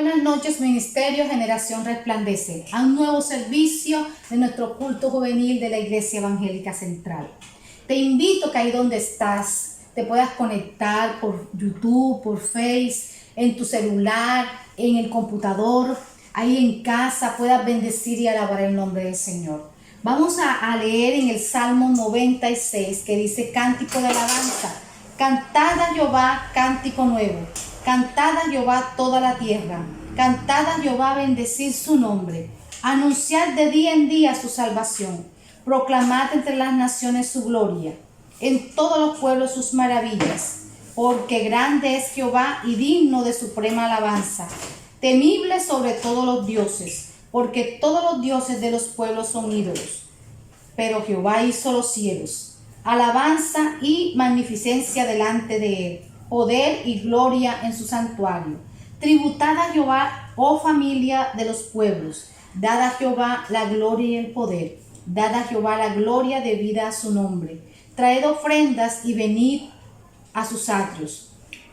Buenas noches, Ministerio Generación Resplandece, a un nuevo servicio de nuestro culto juvenil de la Iglesia Evangélica Central. Te invito que ahí donde estás te puedas conectar por YouTube, por Face, en tu celular, en el computador, ahí en casa puedas bendecir y alabar el nombre del Señor. Vamos a leer en el Salmo 96 que dice: Cántico de alabanza, cantad a Jehová cántico nuevo. Cantad a Jehová toda la tierra, cantad a Jehová, bendecid su nombre, anunciad de día en día su salvación, proclamad entre las naciones su gloria, en todos los pueblos sus maravillas, porque grande es Jehová y digno de suprema alabanza, temible sobre todos los dioses, porque todos los dioses de los pueblos son ídolos, pero Jehová hizo los cielos, alabanza y magnificencia delante de él, poder y gloria en su santuario. Tributad a Jehová, oh familia de los pueblos, dad a Jehová la gloria y el poder, dad a Jehová la gloria debida a su nombre. Traed ofrendas y venid a sus atrios.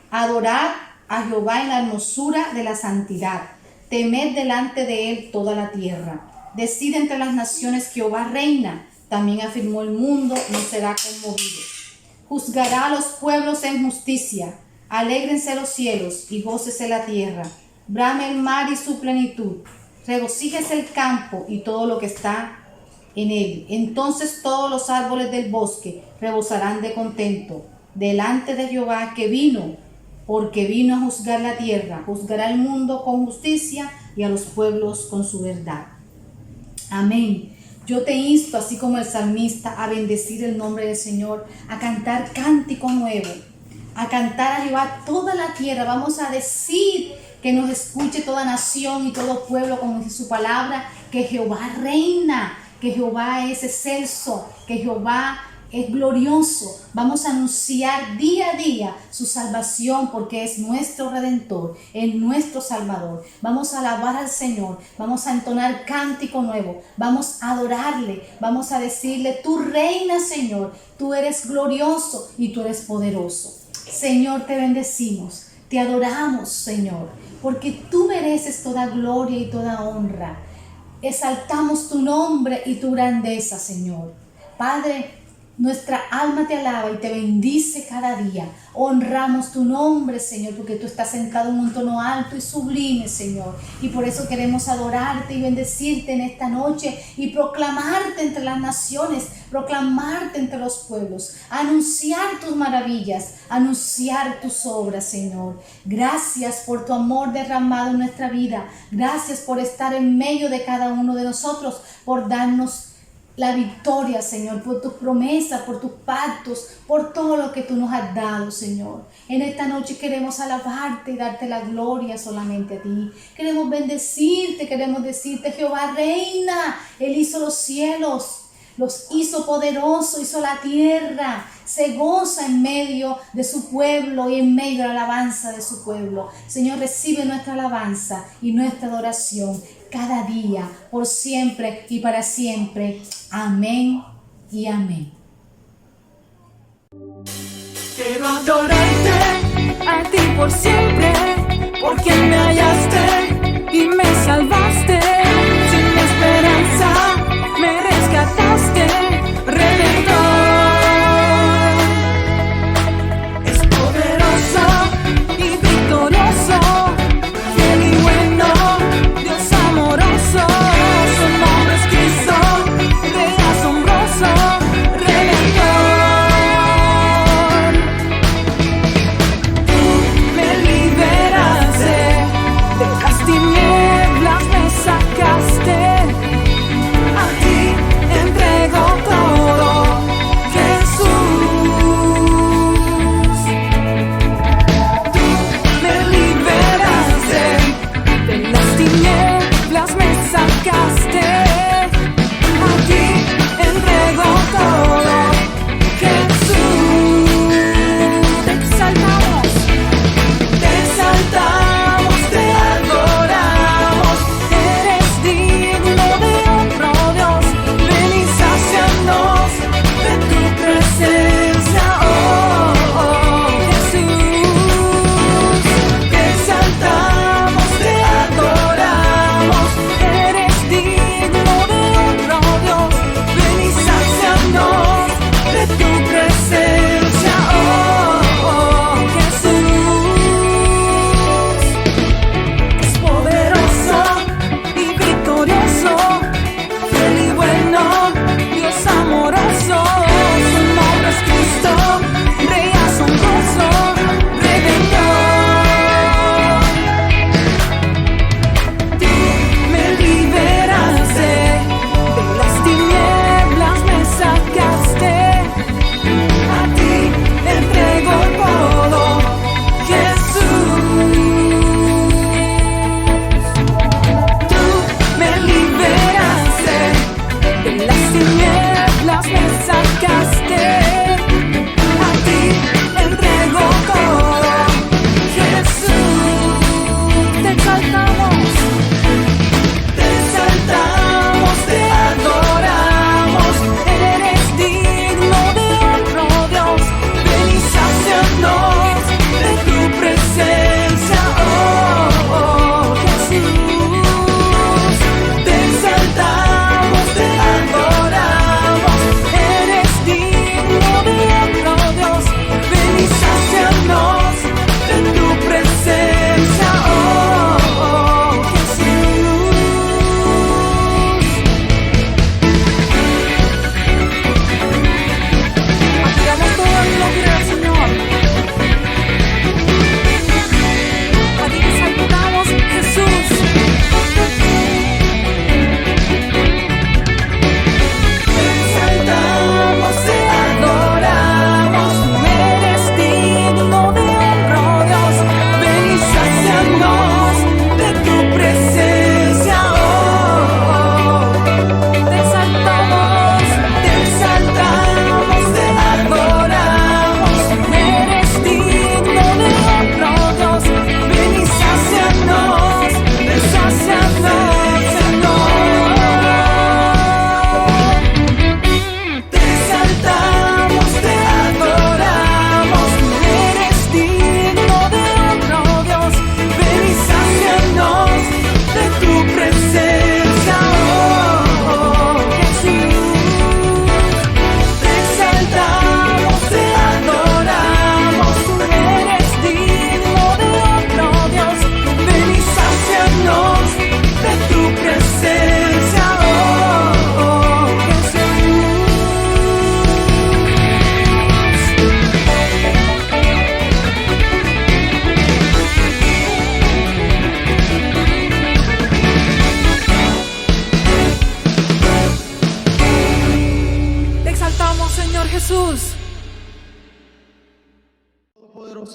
Adorad a Jehová en la hermosura de la santidad. Temed delante de él toda la tierra. Decid entre las naciones: Jehová reina. También afirmó el mundo, no será conmovido. Juzgará a los pueblos en justicia. Alégrense los cielos y gócese la tierra. Brame el mar y su plenitud. Regocíjese el campo y todo lo que está en él. Entonces todos los árboles del bosque rebosarán de contento delante de Jehová que vino, porque vino a juzgar la tierra. Juzgará el mundo con justicia y a los pueblos con su verdad. Amén. Yo te insto, así como el salmista, a bendecir el nombre del Señor, a cantar cántico nuevo, a cantar a Jehová toda la tierra. Vamos a decir que nos escuche toda nación y todo pueblo, como dice su palabra, que Jehová reina, que Jehová es excelso, que Jehová es glorioso. Vamos a anunciar día a día su salvación, porque es nuestro Redentor, es nuestro Salvador. Vamos a alabar al Señor, vamos a entonar cántico nuevo, vamos a adorarle, vamos a decirle: tú reinas, Señor, tú eres glorioso y tú eres poderoso. Señor, te bendecimos, te adoramos, Señor, porque tú mereces toda gloria y toda honra. Exaltamos tu nombre y tu grandeza, Señor. Padre, nuestra alma te alaba y te bendice cada día. Honramos tu nombre, Señor, porque tú estás sentado en un tono alto y sublime, Señor. Y por eso queremos adorarte y bendecirte en esta noche y proclamarte entre las naciones, proclamarte entre los pueblos, anunciar tus maravillas, anunciar tus obras, Señor. Gracias por tu amor derramado en nuestra vida. Gracias por estar en medio de cada uno de nosotros, por darnos la victoria, Señor, por tus promesas, por tus pactos, por todo lo que tú nos has dado, Señor. En esta noche queremos alabarte y darte la gloria solamente a ti. Queremos bendecirte, queremos decirte: Jehová reina. Él hizo los cielos, los hizo poderosos, hizo la tierra. Se goza en medio de su pueblo y en medio de la alabanza de su pueblo. Señor, recibe nuestra alabanza y nuestra adoración cada día, por siempre y para siempre. Amén y amén. Quiero adorarte a ti por siempre, porque me hallaste y me salvaste. Sin esperanza me rescataste, Redentor. Es poderoso y victorioso, fiel y bueno, Dios amoroso. Su nombre es Cristo, Rey asombroso, Redentor.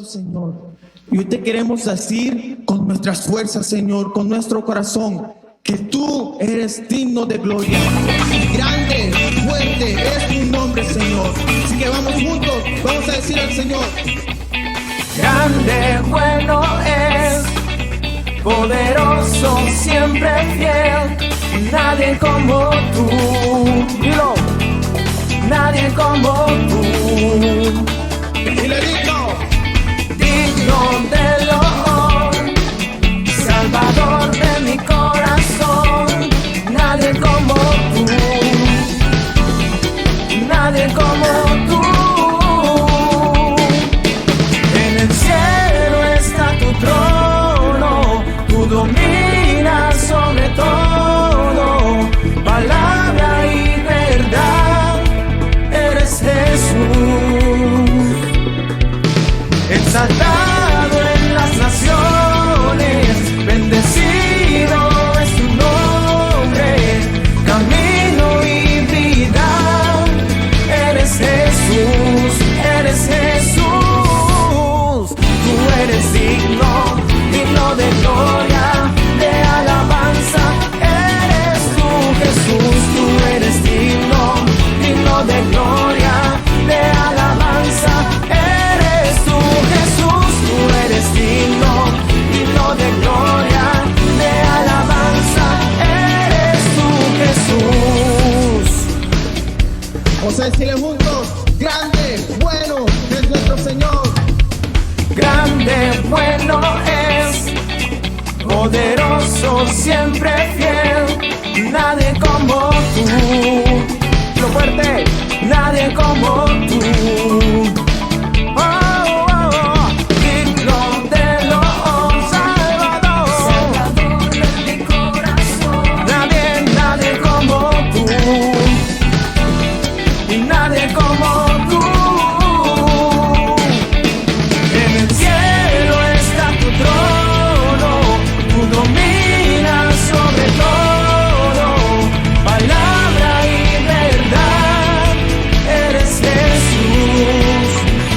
poderoso, Señor. Y hoy te queremos decir con nuestras fuerzas, Señor, con nuestro corazón, que tú eres digno de gloria. Y grande, fuerte es tu nombre, Señor. Así que vamos juntos, vamos a decir al Señor: Grande, bueno es, poderoso, siempre fiel. Nadie como tú, dilo, nadie como tú. y le digo: Digno de loor, Salvador de mi corazón. Nadie como tú, nadie como tú. En el cielo está tu trono, tú dominas sobre todo. Palabra y verdad, eres Jesús. Exaltado en las naciones, bendecido es tu nombre. Camino y vida, eres Jesús, eres Jesús. Tú eres digno, digno de gloria, de alabanza. Eres tú, Jesús, tú eres digno, digno de gloria, de alabanza. Eres tú, Jesús, tú eres digno, digno de gloria, de alabanza. Eres tú, Jesús. vamos a decirle juntos: grande, bueno es nuestro Señor. Grande, bueno es, poderoso, siempre fiel. Nadie como tú. Lo fuerte, nadie como tú. Oh, oh, oh. Digno de loor, Salvador, Salvador de mi corazón. Nadie, nadie como tú. Y nadie como tú. En el cielo está tu trono, tú dominas sobre todo. Palabra y verdad, eres Jesús.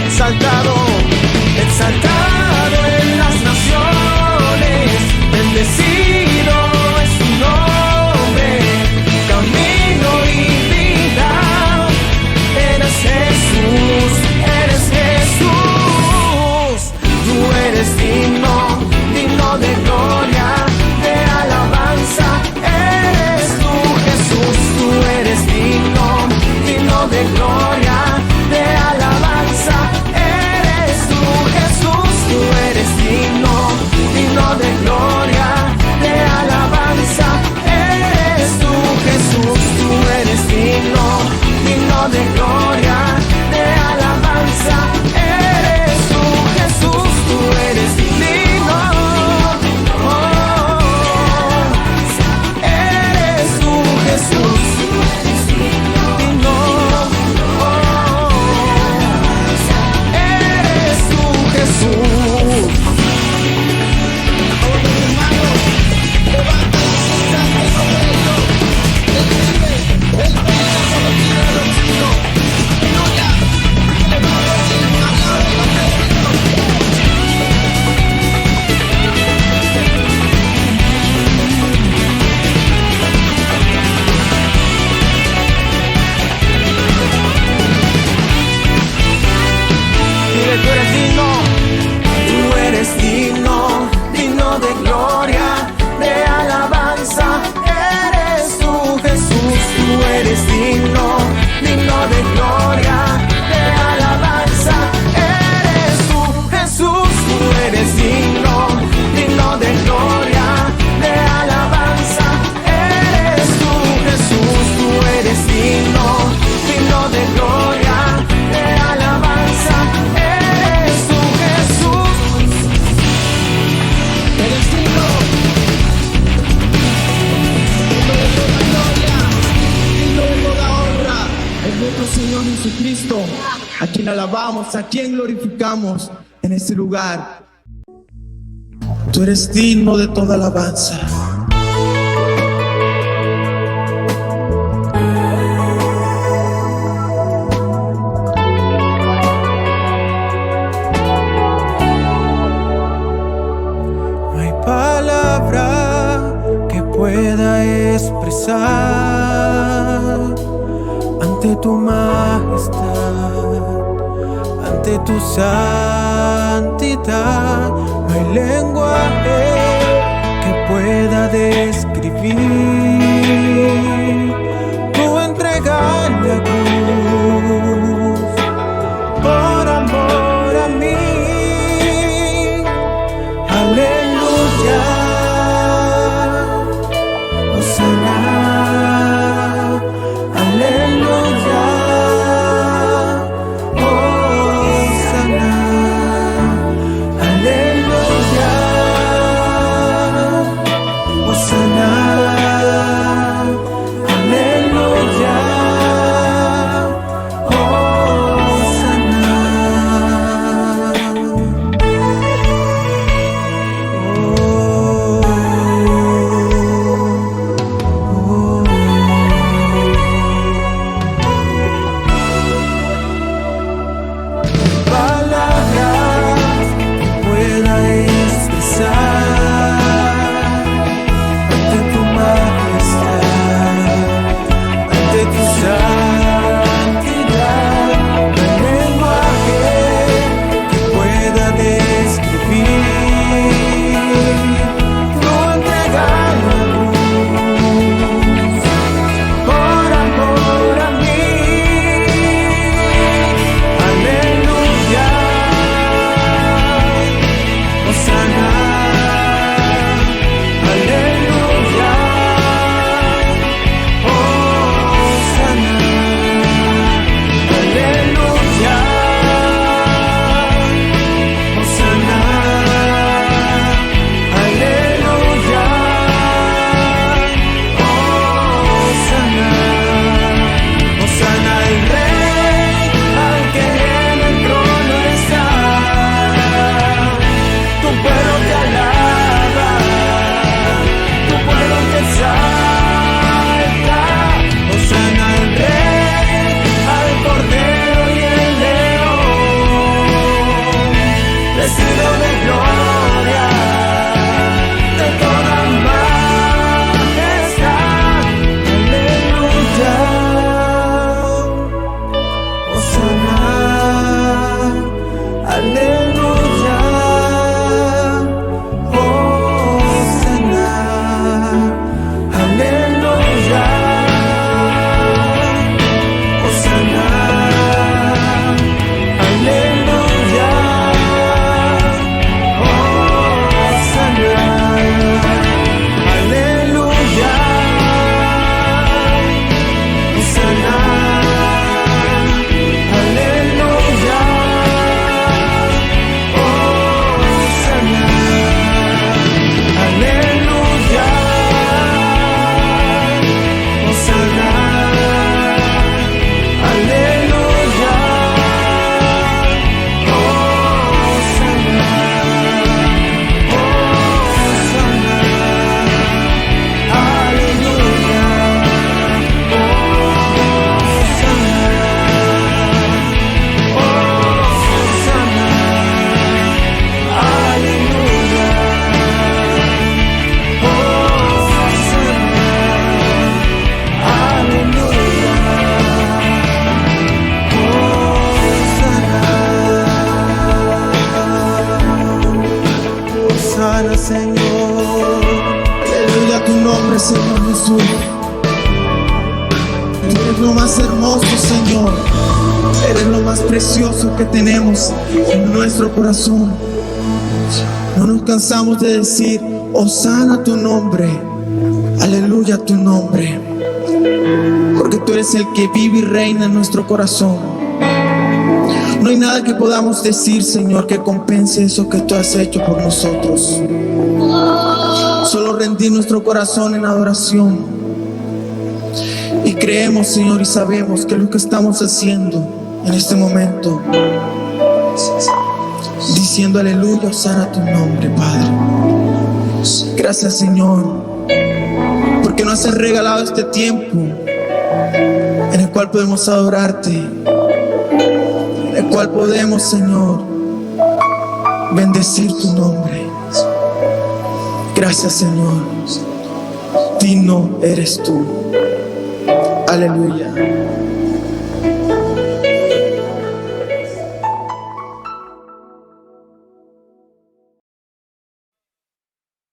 Exaltado, exaltado en las naciones, bendecido es tu nombre. Camino y vida, eres Jesús, eres Jesús. Tú eres digno, digno de gloria, de alabanza. Eres tú, Jesús, tú eres digno, digno de gloria, de alabanza. Eres tú, Jesús, tú eres digno, digno de gloria, de alabanza. Eres tú, Jesús, tú eres digno, digno de gloria, de alabanza. Eres tú, Jesús, tú eres digno. Oh, eres tú, Jesús, digno. Oh, eres tú, Jesús. Dile, tú eres digno, tú eres digno, digno de gloria, de alabanza. Eres tú, Jesús, tú eres digno, digno de gloria, de alabanza. Eres tú, Jesús, tú eres digno, digno de gloria, de alabanza. Eres tú, Jesús, tú eres digno, digno de gloria, de alabanza. Eres tú, Jesús. Eres digno, digno de toda honra. Es nuestro Señor Jesucristo, a quien alabamos, a quien glorificamos en este lugar. Tú eres digno de toda alabanza. expresar ante tu majestad, ante tu santidad. No hay lenguaje que pueda describir tu entrega en la cruz por amor a mí. Aleluya, Hosana, aleluya, Hosana, aleluya, Hosana, aleluya, palabras que pueda expresar ante tu majestad, ante tu santidad. No hay lenguaje que pueda describir tu entrega en la cruz por amor a mí. Aleluya, Hosana, aleluya, Hosana, aleluya, Hosana, aleluya, Hosana, Hosana el Rey, al que en el trono está. Tu pueblo te alaba, tu pueblo te exalta. Hosana al Rey, al Cordero y el León, vestido de gloria, de toda majestad. Aleluya, Hosana, aleluya, Hosana, aleluya, Hosana, aleluya, Hosana, aleluya, Hosana, aleluya, Hosana, aleluya, Hosana, aleluya, Hosana, Señor. Aleluya a tu nombre, Señor Jesús. Tú eres lo más hermoso, Señor. Eres lo más precioso que tenemos en nuestro corazón. No nos cansamos de decir, Hosana a tu nombre. Aleluya a tu nombre. Porque tú eres el que vive y reina en nuestro corazón. No hay nada que podamos decir, Señor, que compense eso que tú has hecho por nosotros. Solo rendir nuestro corazón en adoración. Y creemos, Señor, y sabemos que lo que estamos haciendo en este momento, diciendo aleluya, Hosana tu nombre, Padre. Gracias, Señor, porque nos has regalado este tiempo en el cual podemos adorarte, en el cual podemos, Señor, bendecir tu nombre. Gracias, Señor. digno eres tú. Aleluya.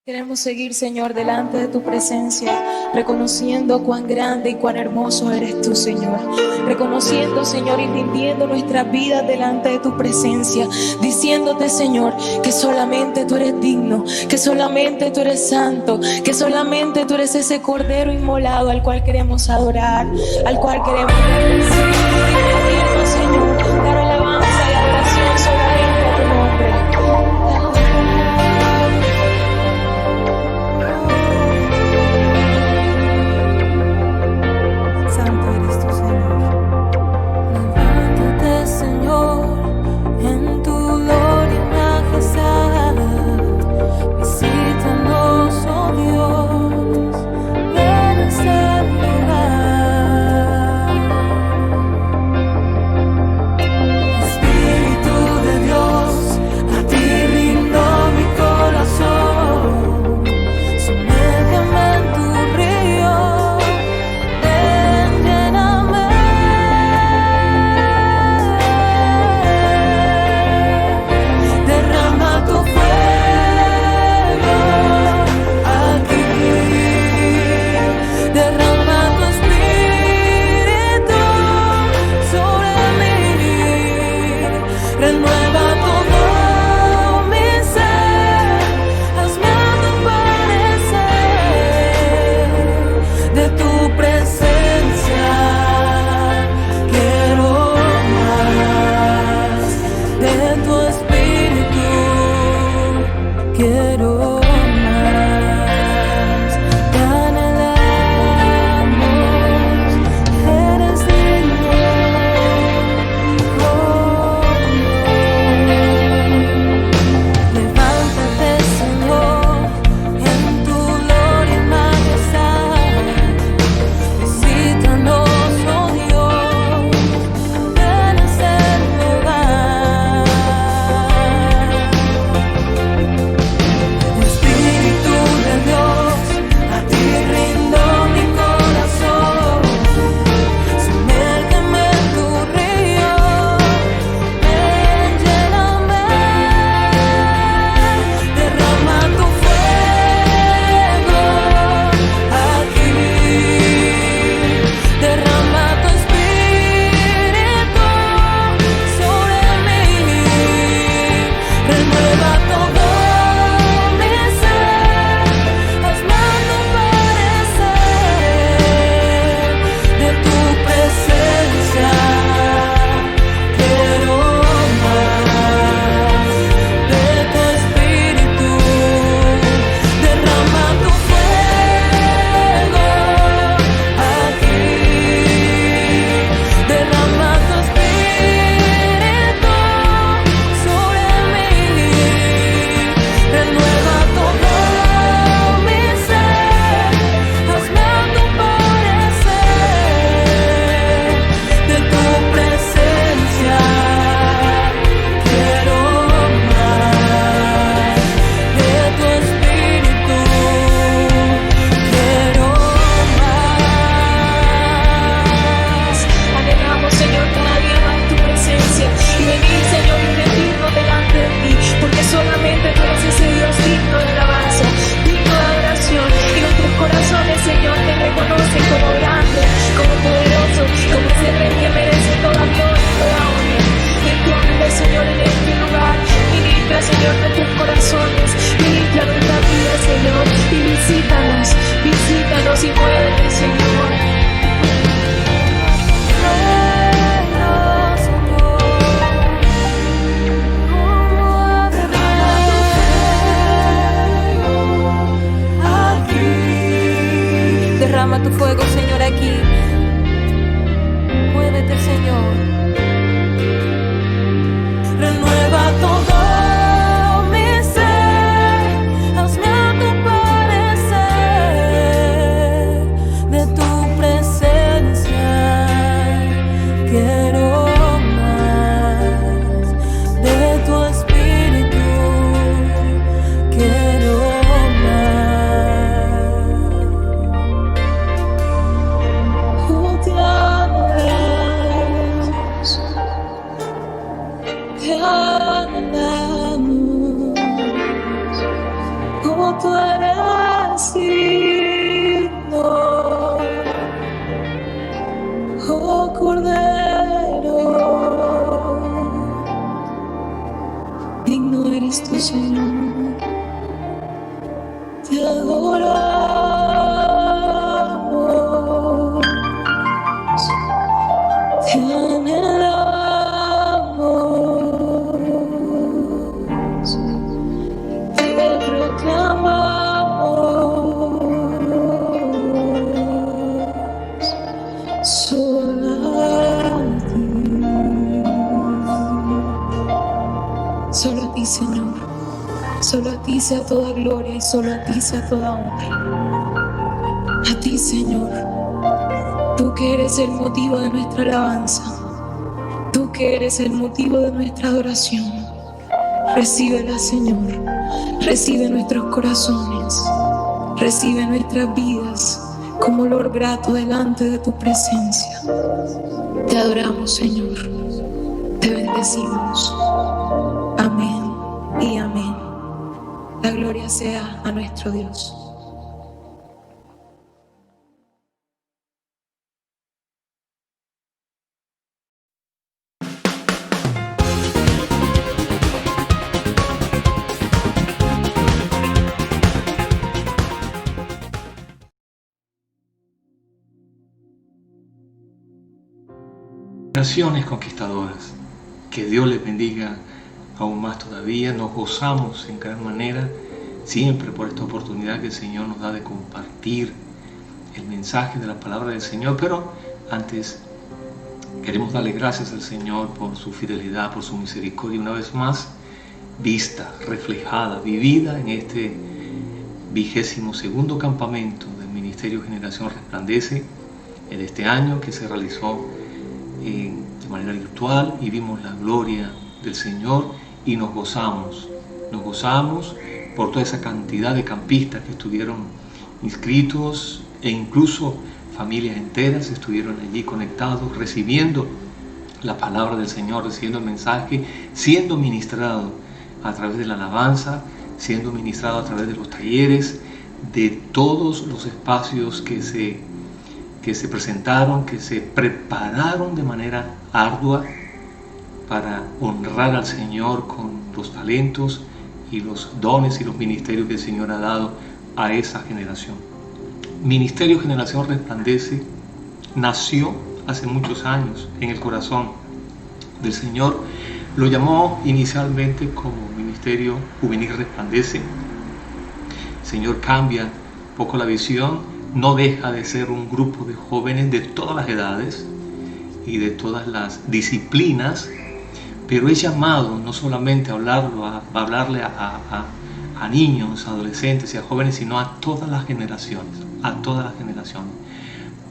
Queremos seguir, Señor, delante de tu presencia, reconociendo cuán grande y cuán hermoso eres tú, Señor. Reconociendo, Señor, y rindiendo nuestras vidas delante de tu presencia, diciéndote, Señor, que solamente tú eres digno, que solamente tú eres santo, que solamente tú eres ese cordero inmolado al cual queremos adorar, al cual queremos bendecir y rendirnos, Señor, dar alabanza y adoración solamente a tu nombre. Derrama tu fuego, Señor, aquí. Muévete, Señor. Renueva todo mi ser. Hazme a tu parecer. De tu presencia quiero más. De tu espíritu quiero más. tú eres digno, oh Cordero, digno eres tú, Señor, te adoramos, te anhelamos, te reclamamos, solo a ti, Señor, solo a ti sea toda gloria y solo a ti sea toda honra. A ti, Señor, tú que eres el motivo de nuestra alabanza, tú que eres el motivo de nuestra adoración. Recíbela, Señor, recibe nuestros corazones, recibe nuestras vidas como olor grato delante de tu presencia. Te adoramos, Señor, te bendecimos. Amén y amén. La gloria sea a nuestro Dios. Generaciones conquistadoras, que Dios les bendiga aún más todavía. Nos gozamos en gran manera siempre por esta oportunidad que el Señor nos da de compartir el mensaje de la palabra del Señor, pero antes queremos darle gracias al Señor por su fidelidad, por su misericordia, una vez más vista, reflejada, vivida en este 22º campamento del Ministerio Generación Resplandece en este año, que se realizó de manera virtual, y vimos la gloria del Señor y nos gozamos por toda esa cantidad de campistas que estuvieron inscritos, e incluso familias enteras estuvieron allí conectados, recibiendo la palabra del Señor, recibiendo el mensaje, siendo ministrado a través de la alabanza, siendo ministrado a través de los talleres, de todos los espacios que se presentaron, que se prepararon de manera ardua para honrar al Señor con los talentos y los dones y los ministerios que el Señor ha dado a esa generación. Ministerio Generación Resplandece nació hace muchos años en el corazón del Señor. Lo llamó inicialmente como Ministerio Juvenil Resplandece. El Señor cambia un poco la visión. No deja de ser un grupo de jóvenes de todas las edades y de todas las disciplinas, pero es llamado no solamente a hablarle a niños, a adolescentes y a jóvenes, sino a todas las generaciones,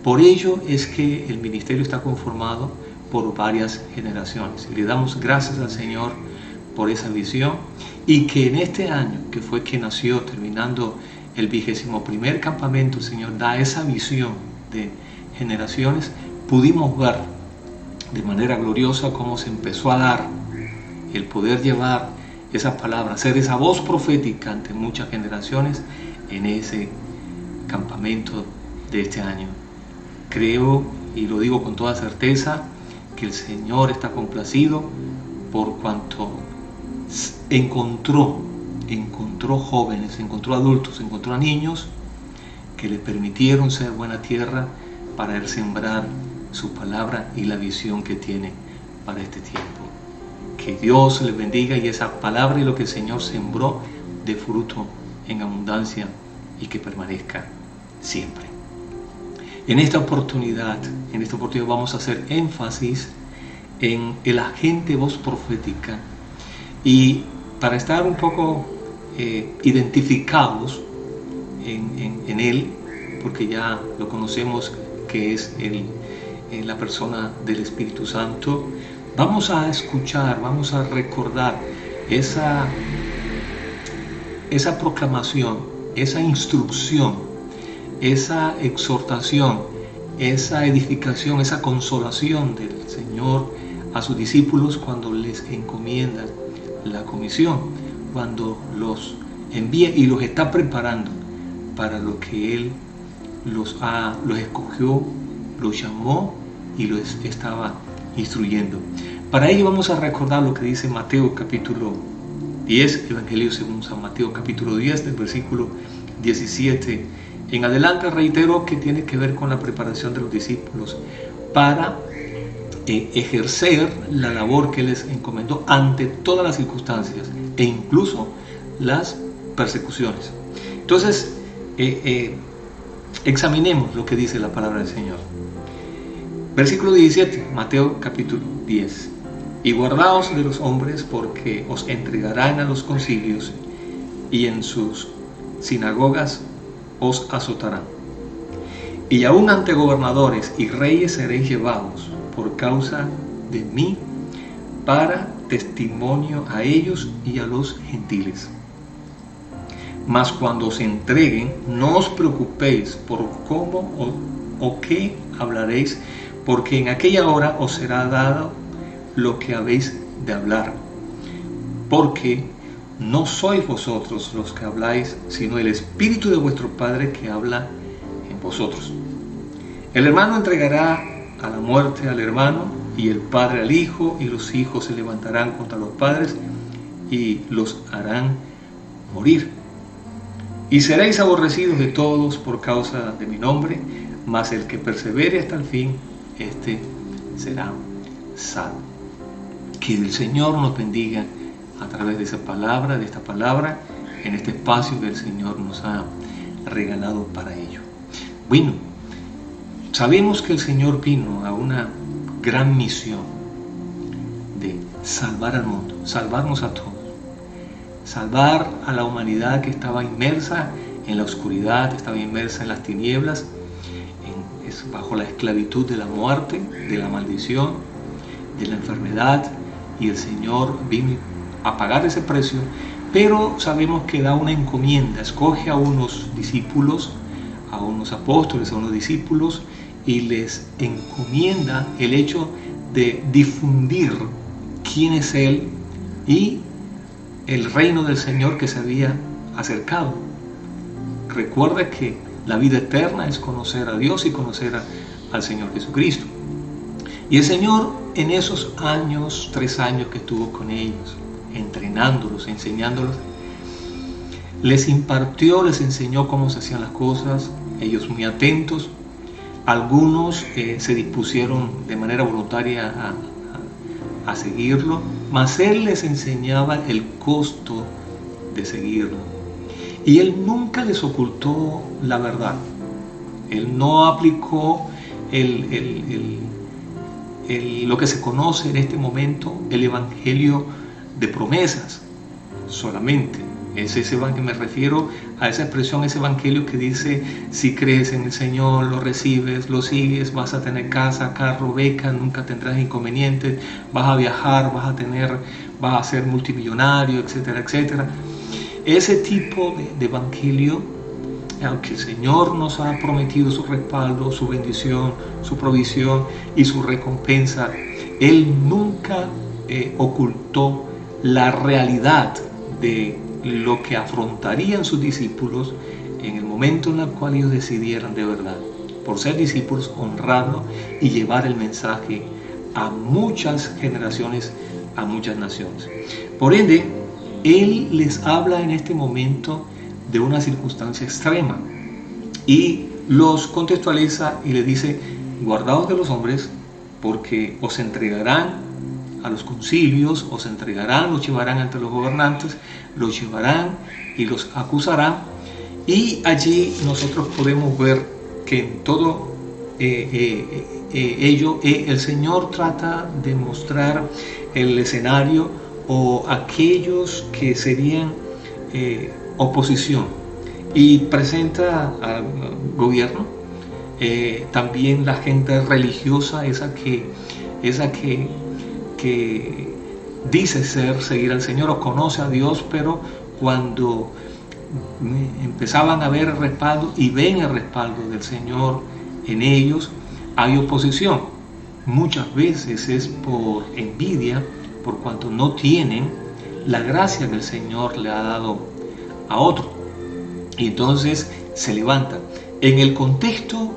Por ello es que el ministerio está conformado por varias generaciones, y le damos gracias al Señor por esa visión, y que en este año, que fue que nació, terminando el 21º campamento, el Señor da esa visión de generaciones. Pudimos ver de manera gloriosa cómo se empezó a dar el poder llevar esas palabras, ser esa voz profética ante muchas generaciones en ese campamento de este año. Creo, y lo digo con toda certeza, que el Señor está complacido por cuanto encontró jóvenes, encontró adultos, encontró a niños que le permitieron ser buena tierra para él sembrar su palabra y la visión que tiene para este tiempo. Que Dios les bendiga y esa palabra y lo que el Señor sembró dé fruto en abundancia y que permanezca siempre. En esta oportunidad vamos a hacer énfasis en el agente voz profética, y para estar un poco identificados en él, porque ya lo conocemos que es la persona del Espíritu Santo, vamos a escuchar, vamos a recordar esa proclamación, esa instrucción, esa exhortación, esa edificación, esa consolación del Señor a sus discípulos cuando les encomienda la comisión, cuando los envía y los está preparando para lo que Él los escogió, los llamó y los estaba instruyendo. Para ello vamos a recordar lo que dice Mateo capítulo 10, Evangelio según San Mateo capítulo 10, del versículo 17 en adelante. Reitero que tiene que ver con la preparación de los discípulos para ejercer la labor que les encomendó ante todas las circunstancias e incluso las persecuciones. Entonces, examinemos lo que dice la palabra del Señor. Versículo 17, Mateo capítulo 10. Y guardaos de los hombres, porque os entregarán a los concilios y en sus sinagogas os azotarán. Y aún ante gobernadores y reyes seréis llevados por causa de mí para testimonio a ellos y a los gentiles. Mas cuando os entreguen, no os preocupéis por cómo o qué hablaréis, porque en aquella hora os será dado lo que habéis de hablar. Porque no sois vosotros los que habláis, sino el Espíritu de vuestro Padre que habla en vosotros. El hermano entregará a la muerte al hermano, y el padre al hijo, y los hijos se levantarán contra los padres y los harán morir. Y seréis aborrecidos de todos por causa de mi nombre, mas el que persevere hasta el fin, este será salvo. Que el Señor nos bendiga a través de esa palabra, de esta palabra, en este espacio que el Señor nos ha regalado para ello. Bueno, sabemos que el Señor vino a una gran misión de salvar al mundo, salvarnos a todos, salvar a la humanidad que estaba inmersa en la oscuridad, estaba inmersa en las tinieblas, bajo la esclavitud de la muerte, de la maldición, de la enfermedad, y el Señor vino a pagar ese precio, pero sabemos que da una encomienda, escoge a unos discípulos, a unos apóstoles, a unos discípulos, y les encomienda el hecho de difundir quién es Él y el reino del Señor que se había acercado. Recuerda que la vida eterna es conocer a Dios y conocer al Señor Jesucristo. Y el Señor en esos 3 años que estuvo con ellos, entrenándolos, enseñándolos, les impartió, les enseñó cómo se hacían las cosas, ellos muy atentos. Algunos se dispusieron de manera voluntaria a seguirlo, mas Él les enseñaba el costo de seguirlo. Y Él nunca les ocultó la verdad. Él no aplicó lo que se conoce en este momento, el evangelio de promesas solamente. Es ese evangelio, me refiero a esa expresión, ese evangelio que dice: si crees en el Señor, lo recibes, lo sigues, vas a tener casa, carro, beca, nunca tendrás inconvenientes, vas a viajar, vas a ser multimillonario, etcétera, etcétera. Ese tipo de evangelio, aunque el Señor nos ha prometido su respaldo, su bendición, su provisión y su recompensa, Él nunca ocultó la realidad de lo que afrontarían sus discípulos en el momento en el cual ellos decidieran de verdad, por ser discípulos, honrarlo y llevar el mensaje a muchas generaciones, a muchas naciones. Por ende, Él les habla en este momento de una circunstancia extrema y los contextualiza y les dice: guardaos de los hombres, porque os entregarán a los concilios, os entregarán, los llevarán ante los gobernantes, los llevarán y los acusarán. Y allí nosotros podemos ver que en todo ello el Señor trata de mostrar el escenario o aquellos que serían oposición, y presenta al gobierno, también la gente religiosa, esa que dice seguir al Señor o conoce a Dios, pero cuando empezaban a ver el respaldo y ven el respaldo del Señor en ellos, hay oposición. Muchas veces es por envidia, por cuanto no tienen la gracia que el Señor le ha dado a otro. Y entonces se levanta. En el contexto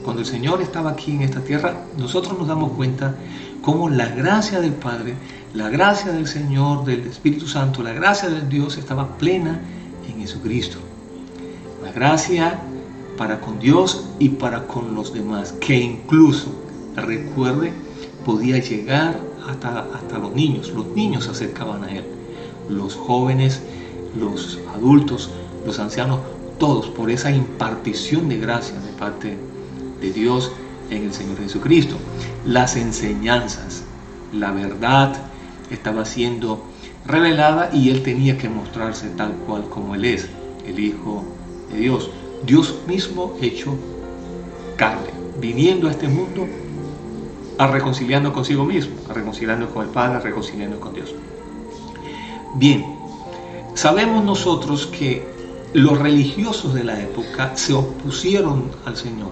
cuando el Señor estaba aquí en esta tierra, nosotros nos damos cuenta cómo la gracia del Padre, la gracia del Señor, del Espíritu Santo, la gracia de Dios estaba plena en Jesucristo. La gracia para con Dios y para con los demás, que incluso, recuerde, podía llegar hasta los niños. Los niños se acercaban a Él, los jóvenes, los adultos, los ancianos, todos, por esa impartición de gracia de parte de Dios en el Señor Jesucristo. Las enseñanzas, la verdad estaba siendo revelada y Él tenía que mostrarse tal cual como Él es, el Hijo de Dios. Dios mismo hecho carne, viniendo a este mundo a reconciliarnos consigo mismo, a reconciliarnos con el Padre, a reconciliarnos con Dios. Bien, sabemos nosotros que los religiosos de la época se opusieron al Señor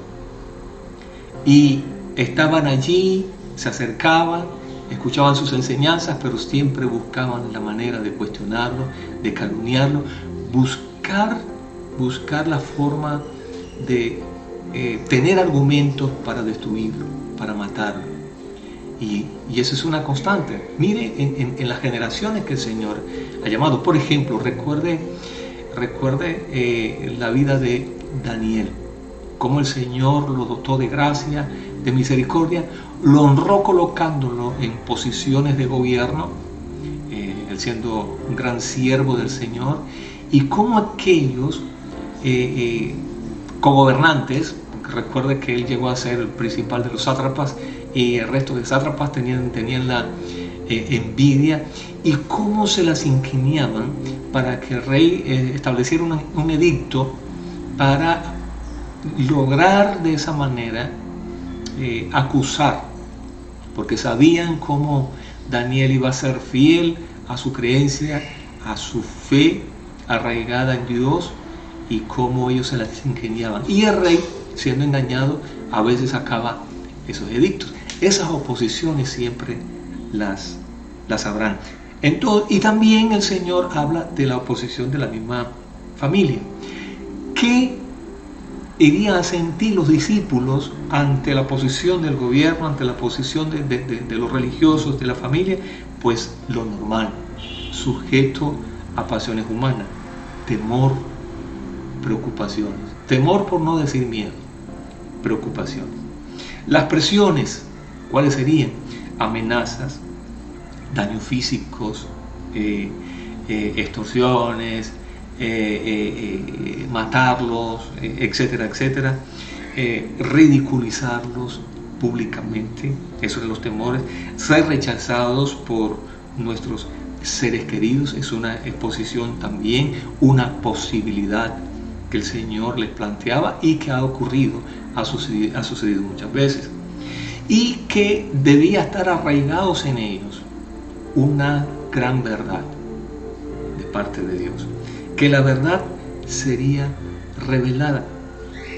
y estaban allí, se acercaban, escuchaban sus enseñanzas, pero siempre buscaban la manera de cuestionarlo, de calumniarlo, buscar la forma de tener argumentos para destruirlo, para matarlo. Y eso es una constante. Mire en las generaciones que el Señor ha llamado. Por ejemplo, recuerde la vida de Daniel, cómo el Señor lo dotó de gracia, de misericordia, lo honró colocándolo en posiciones de gobierno, él siendo un gran siervo del Señor, y cómo aquellos cogobernantes, porque recuerde que él llegó a ser el principal de los sátrapas y el resto de sátrapas tenían la envidia, y cómo se las ingeniaban para que el rey estableciera un edicto para lograr de esa manera acusar, porque sabían cómo Daniel iba a ser fiel a su creencia, a su fe arraigada en Dios, y cómo ellos se las ingeniaban. Y el rey, siendo engañado, a veces sacaba esos edictos. Esas oposiciones siempre las habrán. Y también el Señor habla de la oposición de la misma familia. ¿Qué irían a sentir los discípulos ante la oposición del gobierno, ante la oposición de los religiosos, de la familia? Pues lo normal, sujeto a pasiones humanas, temor, preocupaciones. Temor, por no decir miedo, preocupaciones. Las presiones, ¿cuáles serían? Amenazas, daños físicos, extorsiones, matarlos, etcétera, etcétera, ridiculizarlos públicamente, esos son los temores, ser rechazados por nuestros seres queridos, es una exposición también, una posibilidad que el Señor les planteaba y que ha ocurrido, ha sucedido muchas veces, y que debía estar arraigados en ellos una gran verdad de parte de Dios, que la verdad sería revelada,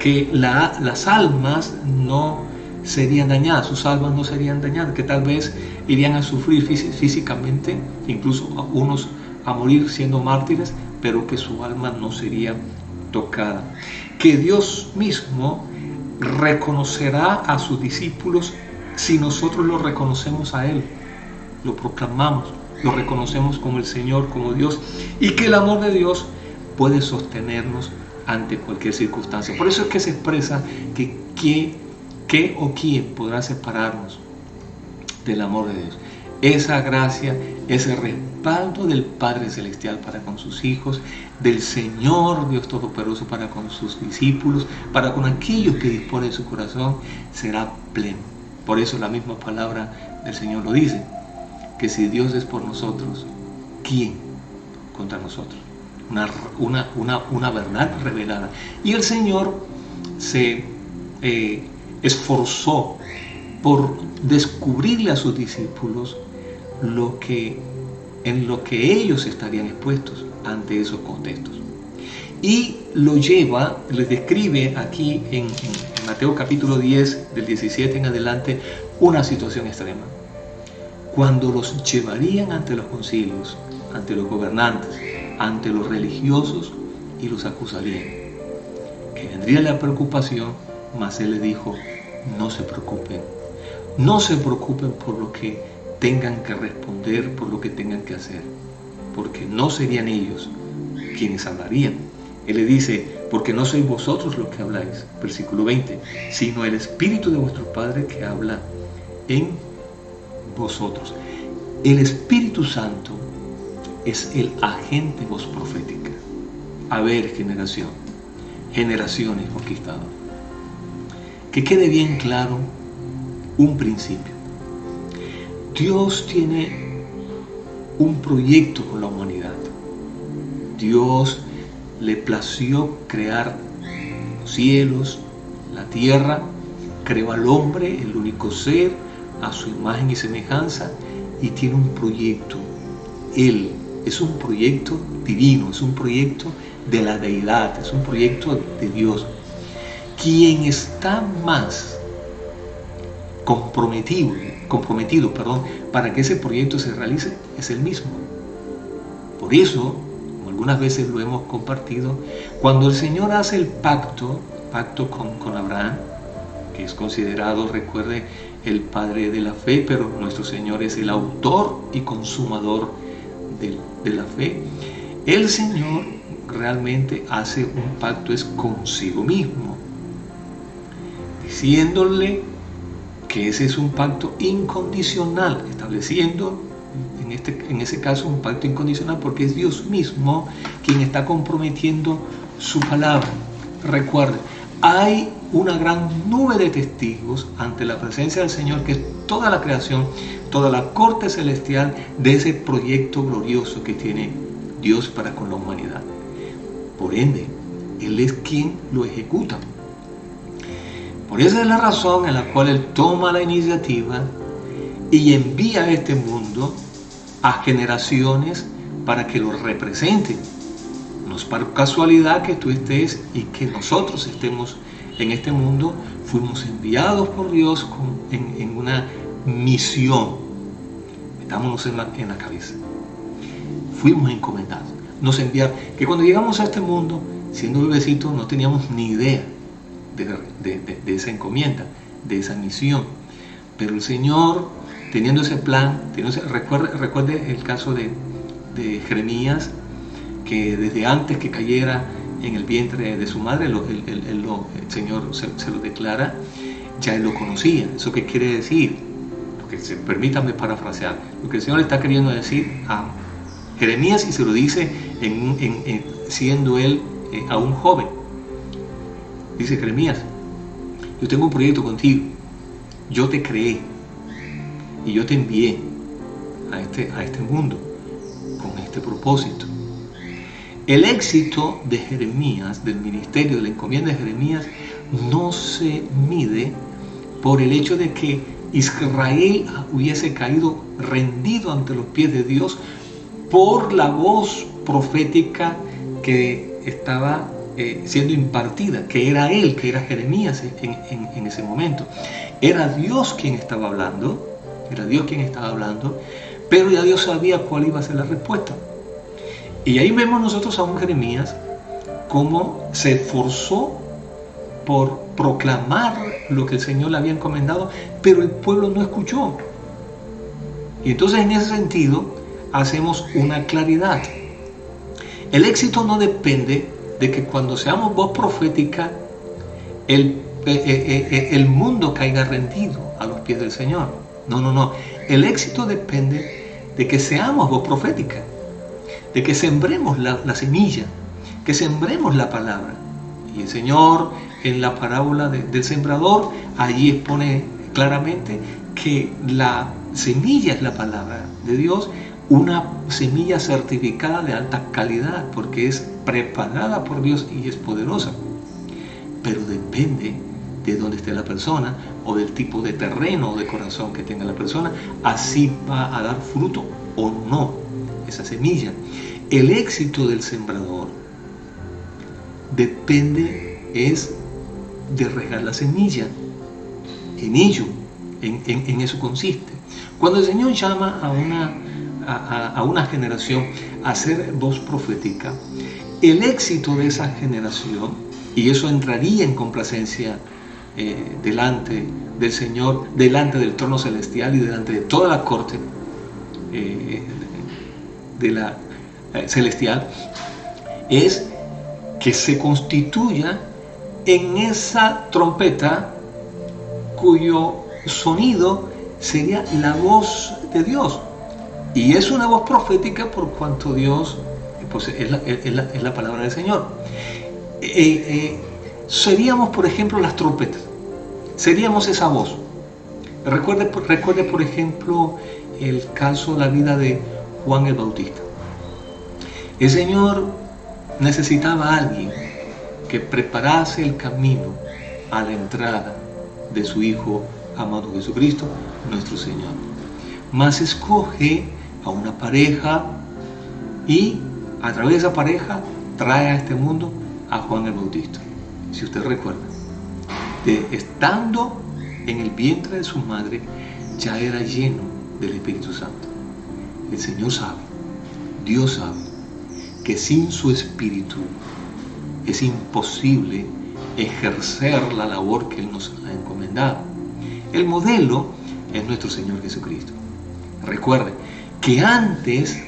que las almas no serían dañadas, sus almas no serían dañadas, que tal vez irían a sufrir físicamente, incluso unos a morir siendo mártires, pero que su alma no sería tocada, que Dios mismo reconocerá a sus discípulos si nosotros lo reconocemos a Él, lo proclamamos, lo reconocemos como el Señor, como Dios, y que el amor de Dios puede sostenernos ante cualquier circunstancia. Por eso es que se expresa que ¿qué o quién podrá separarnos del amor de Dios? Esa gracia, ese respaldo del Padre Celestial para con sus hijos, del Señor Dios Todopoderoso para con sus discípulos, para con aquellos que disponen de su corazón, será pleno. Por eso la misma palabra del Señor lo dice, que si Dios es por nosotros, ¿quién contra nosotros? Una verdad revelada. Y el Señor se esforzó por descubrirle a sus discípulos en lo que ellos estarían expuestos ante esos contextos. Y lo lleva, les describe aquí en Mateo capítulo 10, del 17 en adelante, una situación extrema. Cuando los llevarían ante los concilios, ante los gobernantes, ante los religiosos y los acusarían. Que vendría la preocupación, mas él les dijo, no se preocupen. No se preocupen por lo que tengan que responder, por lo que tengan que hacer, porque no serían ellos quienes hablarían. Él le dice, porque no sois vosotros los que habláis, versículo 20, sino el Espíritu de vuestro Padre que habla en vosotros. El Espíritu Santo es el agente voz profética. A ver, generaciones conquistadas. Que quede bien claro un principio. Dios tiene un proyecto con la humanidad. Dios le plació crear los cielos, la tierra, creó al hombre, el único ser, a su imagen y semejanza, y tiene un proyecto. Él es un proyecto divino, es un proyecto de la deidad, es un proyecto de Dios. Quien está más comprometido, para que ese proyecto se realice es Él mismo. Por eso, como algunas veces lo hemos compartido, cuando el Señor hace el pacto con Abraham, que es considerado, recuerde, el padre de la fe, pero nuestro Señor es el autor y consumador de la fe, el Señor realmente hace un pacto es consigo mismo, diciéndole que ese es un pacto incondicional, estableciendo en ese caso un pacto incondicional, porque es Dios mismo quien está comprometiendo su palabra. Recuerde, hay una gran nube de testigos ante la presencia del Señor, que es toda la creación, toda la corte celestial de ese proyecto glorioso que tiene Dios para con la humanidad. Por ende, Él es quien lo ejecuta. Por esa es la razón en la cual Él toma la iniciativa y envía a este mundo a generaciones para que lo representen. No es por casualidad que tú estés y que nosotros estemos en este mundo. Fuimos enviados por Dios en una misión. Metámonos en la cabeza. Fuimos encomendados. Nos enviaron. Que cuando llegamos a este mundo, siendo bebecitos, no teníamos ni idea de esa encomienda, de esa misión. Pero el Señor, teniendo ese plan, recuerde el caso de Jeremías, que desde antes que cayera en el vientre de su madre, el Señor se lo declara, ya Él lo conocía. ¿Eso qué quiere decir? Permítame parafrasear. Lo que el Señor está queriendo decir a Jeremías, y se lo dice siendo él aún joven. Dice Jeremías, yo tengo un proyecto contigo, yo te creé y yo te envié a este mundo con este propósito. El éxito de Jeremías, del ministerio, de la encomienda de Jeremías, no se mide por el hecho de que Israel hubiese caído rendido ante los pies de Dios por la voz profética que estaba siendo impartida, que era él, que era Jeremías en ese momento. Era Dios quien estaba hablando, pero ya Dios sabía cuál iba a ser la respuesta. Y ahí vemos nosotros a un Jeremías cómo se esforzó por proclamar lo que el Señor le había encomendado, pero el pueblo no escuchó. Y entonces en ese sentido hacemos una claridad. El éxito no depende de que cuando seamos voz profética el mundo caiga rendido a los pies del Señor. No. El éxito depende de que seamos voz profética, de que sembremos la semilla, que sembremos la palabra. Y el Señor, en la parábola del sembrador, allí expone claramente que la semilla es la palabra de Dios, una semilla certificada de alta calidad, porque es preparada por Dios y es poderosa. Pero depende de dónde esté la persona, o del tipo de terreno o de corazón que tenga la persona, así va a dar fruto o no esa semilla. El éxito del sembrador depende es de regar la semilla. En eso consiste. Cuando el Señor llama a una generación hacer voz profética, el éxito de esa generación, y eso entraría en complacencia delante del Señor, delante del trono celestial y delante de toda la corte de la celestial, es que se constituya en esa trompeta cuyo sonido sería la voz de Dios. Y es una voz profética por cuanto Dios pues, es la palabra del Señor. Seríamos, por ejemplo, las trompetas. Seríamos esa voz. Recuerde, por ejemplo, el caso, la vida de Juan el Bautista. El Señor necesitaba a alguien que preparase el camino a la entrada de su Hijo amado Jesucristo, nuestro Señor. Mas escoge a una pareja y a través de esa pareja trae a este mundo a Juan el Bautista. Si usted recuerda, estando en el vientre de su madre, ya era lleno del Espíritu Santo. El Señor sabe, Dios sabe, que sin su Espíritu es imposible ejercer la labor que Él nos ha encomendado. El modelo es nuestro Señor Jesucristo. Recuerde que antes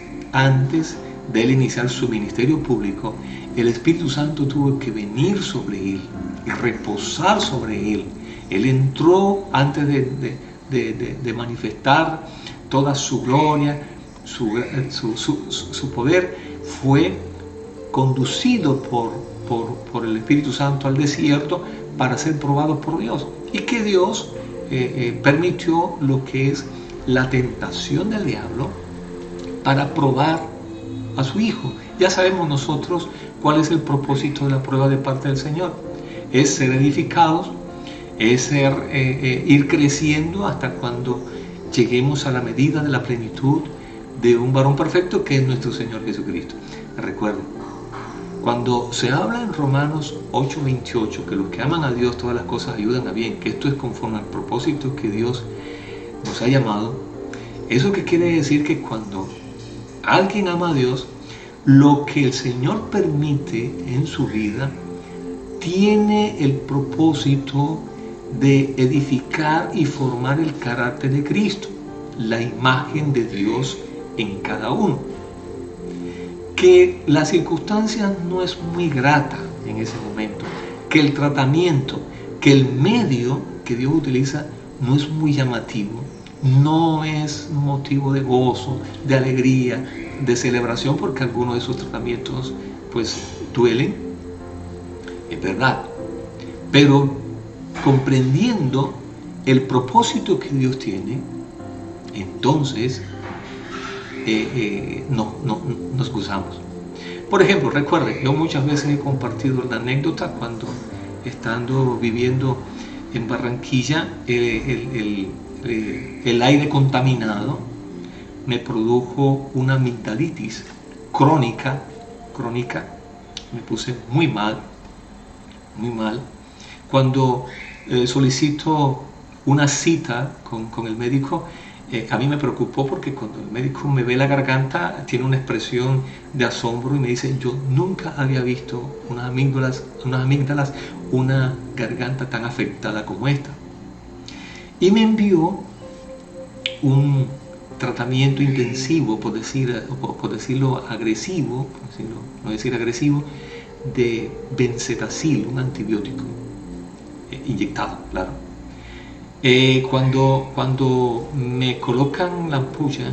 de Él iniciar su ministerio público, el Espíritu Santo tuvo que venir sobre Él y reposar sobre Él. Él entró antes de manifestar toda su gloria, su poder, fue conducido por el Espíritu Santo al desierto para ser probado por Dios. Y que Dios permitió lo que es la tentación del diablo para probar a su Hijo. Ya sabemos nosotros cuál es el propósito de la prueba de parte del Señor. Es ser edificados, es ir creciendo hasta cuando lleguemos a la medida de la plenitud de un varón perfecto que es nuestro Señor Jesucristo. Recuerden, cuando se habla en Romanos 8:28 que los que aman a Dios todas las cosas ayudan a bien, que esto es conforme al propósito que Dios nos ha llamado, ¿eso qué quiere decir? Que cuando alguien ama a Dios, lo que el Señor permite en su vida tiene el propósito de edificar y formar el carácter de Cristo, la imagen de Dios en cada uno. Que la circunstancia no es muy grata en ese momento, que el tratamiento, que el medio que Dios utiliza no es muy llamativo, no es motivo de gozo, de alegría, de celebración, porque algunos de esos tratamientos pues duelen, es verdad, pero comprendiendo el propósito que Dios tiene, entonces nos gozamos. Por ejemplo, recuerden, yo muchas veces he compartido la anécdota cuando estando viviendo en Barranquilla, el aire contaminado me produjo una amigdalitis crónica, me puse muy mal. Cuando solicito una cita con el médico, a mí me preocupó porque cuando el médico me ve la garganta, tiene una expresión de asombro y me dice, yo nunca había visto unas amígdalas, una garganta tan afectada como esta. Y me envió un tratamiento intensivo, por decirlo agresivo, no decir agresivo, de benzetacil, un antibiótico inyectado, claro. Cuando me colocan la ampulla,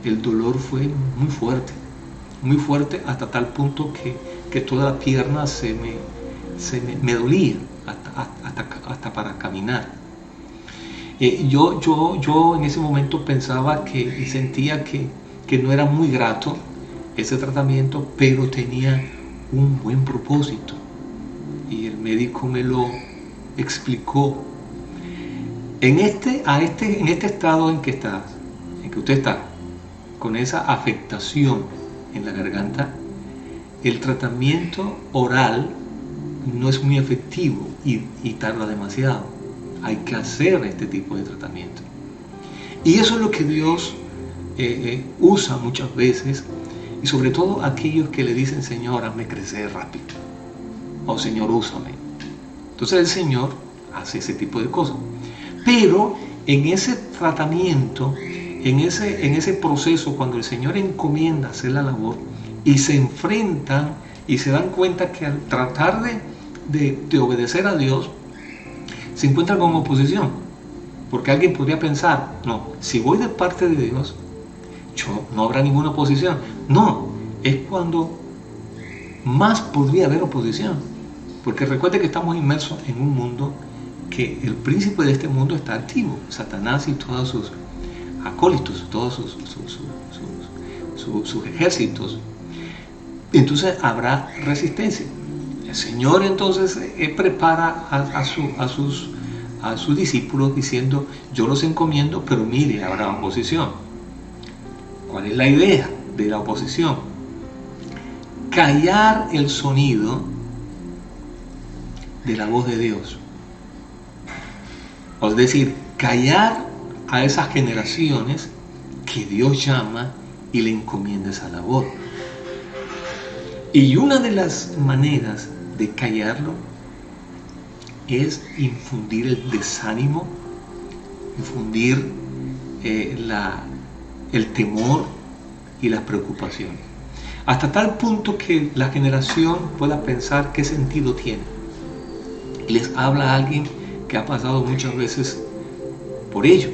el dolor fue muy fuerte, hasta tal punto que toda la pierna me dolía, hasta para caminar. Yo en ese momento pensaba y sentía que no era muy grato ese tratamiento, pero tenía un buen propósito. Y el médico me lo explicó. En este estado en que usted está, con esa afectación en la garganta, el tratamiento oral no es muy efectivo y tarda demasiado. Hay que hacer este tipo de tratamiento. Y eso es lo que Dios usa muchas veces. Y sobre todo aquellos que le dicen, Señor, hazme crecer rápido. O Señor, úsame. Entonces el Señor hace ese tipo de cosas. Pero en ese tratamiento, en ese proceso, cuando el Señor encomienda hacer la labor y se enfrentan y se dan cuenta que al tratar de obedecer a Dios, se encuentran con oposición. Porque alguien podría pensar, no, si voy de parte de Dios, no habrá ninguna oposición. No, es cuando más podría haber oposición. Porque recuerde que estamos inmersos en un mundo que el príncipe de este mundo está activo, Satanás y todos sus acólitos, todos sus ejércitos. Entonces habrá resistencia. El Señor entonces prepara a sus discípulos diciendo, yo los encomiendo, pero mire, habrá oposición. ¿Cuál es la idea de la oposición? Callar el sonido de la voz de Dios. Es decir, callar a esas generaciones que Dios llama y le encomienda esa labor. Y una de las maneras de callarlo es infundir el desánimo, infundir el temor y las preocupaciones. Hasta tal punto que la generación pueda pensar qué sentido tiene. Les habla a alguien que ha pasado muchas veces por ello.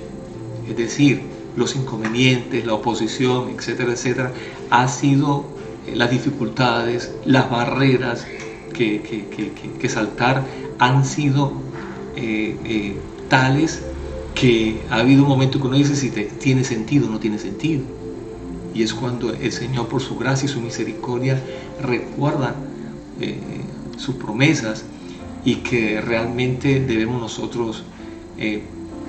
Es decir, los inconvenientes, la oposición, etcétera, etcétera, ha sido las dificultades, las barreras que saltar han sido tales que ha habido un momento que uno dice si tiene sentido o no tiene sentido. Y es cuando el Señor, por su gracia y su misericordia, recuerda sus promesas y que realmente debemos nosotros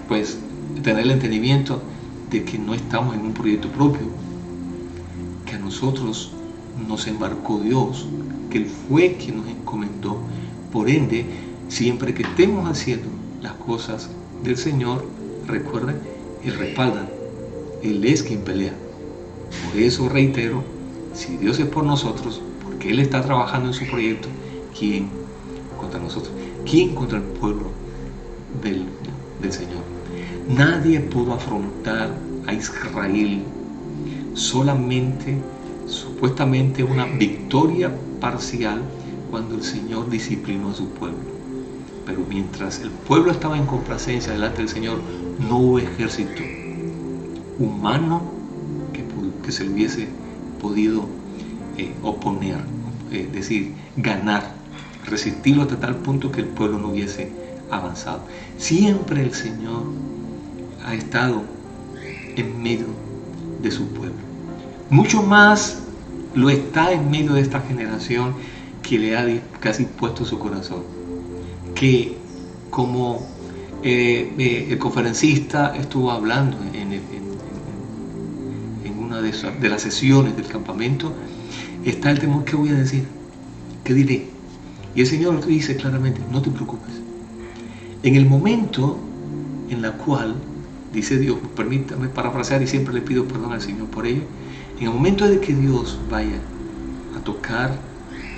pues tener el entendimiento de que no estamos en un proyecto propio, que a nosotros nos embarcó Dios, que Él fue quien nos encomendó. Por ende, siempre que estemos haciendo las cosas del Señor, recuerden, Él respalda, Él es quien pelea. Por eso reitero, si Dios es por nosotros, porque Él está trabajando en su proyecto, ¿quién contra nosotros? ¿Quién contra el pueblo del Señor? Nadie pudo afrontar a Israel, solamente supuestamente una victoria parcial cuando el Señor disciplinó a su pueblo. Pero mientras el pueblo estaba en complacencia delante del Señor, no hubo ejército humano que se le hubiese podido oponer, es decir, ganar, resistirlo hasta tal punto que el pueblo no hubiese avanzado. Siempre el Señor ha estado en medio de su pueblo. Mucho más lo está en medio de esta generación que le ha casi puesto su corazón. Que como el conferencista estuvo hablando en una de las sesiones del campamento, está el temor: ¿qué voy a decir? ¿Qué diré? Y el Señor dice claramente: no te preocupes. En el momento en la cual, dice Dios, permítame parafrasear y siempre le pido perdón al Señor por ello, en el momento de que Dios vaya a tocar